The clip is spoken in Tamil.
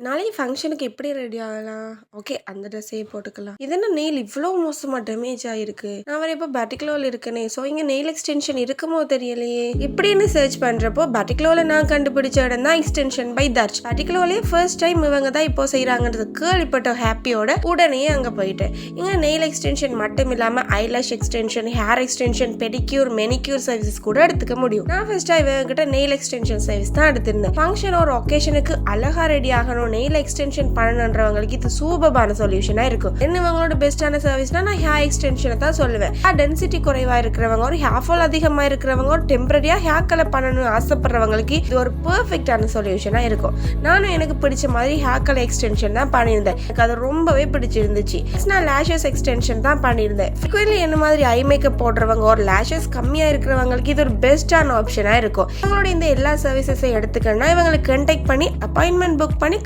நாளைக்கு ஃபங்ஷனுக்கு எப்படி ரெடி ஆகலாம்? ஓகே. அந்த ட்ரெஸ்ஸே போட்டுக்கலாம். இது என்ன நெயில் இவ்ளோ மோசமா டேமேஜ் ஆயிருக்கு? நான் வேற இப்போ பட்டிக்லோல இருக்கனே. ஸோ இங்க நெயில் எக்ஸ்டென்ஷன் இருக்குமோ தெரியலையே. இப்படின்னு சர்ச் பண்றப்போ பட்டிக்லோல நான் கண்டுபிடிச்ச இடம் தான் எக்ஸ்டென்ஷன் பை தர்ஷ். பட்டிக்லோலயே ஃபர்ஸ்ட் டைம் இவங்க தான் இப்போ செய்யறாங்கன்றது கேள்விப்பட்ட ஹாப்பியோட உடனே அங்க போயிட்டேன். இங்க நெயில் எக்ஸ்டென்ஷன் மட்டும் இல்லாம eyelash extension, hair extension, pedicure, manicure services கூட எடுத்துக்க முடியும். நான் ஃபர்ஸ்டா இவங்க கிட்ட நெயில் எக்ஸ்டென்ஷன் சர்வீஸ் தான் எடுத்திருந்தேன். ஃபங்க்ஷன் ஒரு ஒகேஷனுக்கு அழகா ரெடி ஆகணும், நெயில் எக்ஸ்டென்ஷன் பண்ணணுன்றவங்களுக்கு இது சூப்பரான சொல்யூஷனா இருக்கும். இவங்களோட பெஸ்டான சர்வீஸ்னா நான் ஹேர் எக்ஸ்டென்ஷனை தான் சொல்லுவேன். டென்சிட்டி குறைவா இருக்கிறவங்க, ஒரு ஹேர் ஃபால் அதிகமா இருக்கிறவங்க, ஒரு டெம்பரரியா ஹேர் கலர் பண்ணணும்னு ஆசைப்படுறவங்களுக்கு இது ஒரு பெர்ஃபெக்டான சொல்யூஷனா இருக்கும். நானும் எனக்கு பிடிச்ச மாதிரி ஹேர் கலர் எக்ஸ்டென்ஷன் தான் பண்ணியிருந்தேன். எனக்கு அது ரொம்பவே பிடிச்சிருந்துச்சு. நான் லேஷஸ் எக்ஸ்டென்ஷன் தான் பண்ணியிருந்தேன். ஃப்ரீக்வென்ட்லி என்ன மாதிரி ஐ மேக்கப் போடுறவங்க, ஒரு லேஷஸ் கம்மியா இருக்கிறவங்களுக்கு இது ஒரு பெஸ்டான ஆப்ஷனா இருக்கும். இவங்களோட இந்த எல்லா சர்வீசஸை எடுத்துக்கணும்னா இவங்களுக்கு கான்டாக்ட் பண்ணி அப்பாயின்மெண்ட் புக் பண்ணி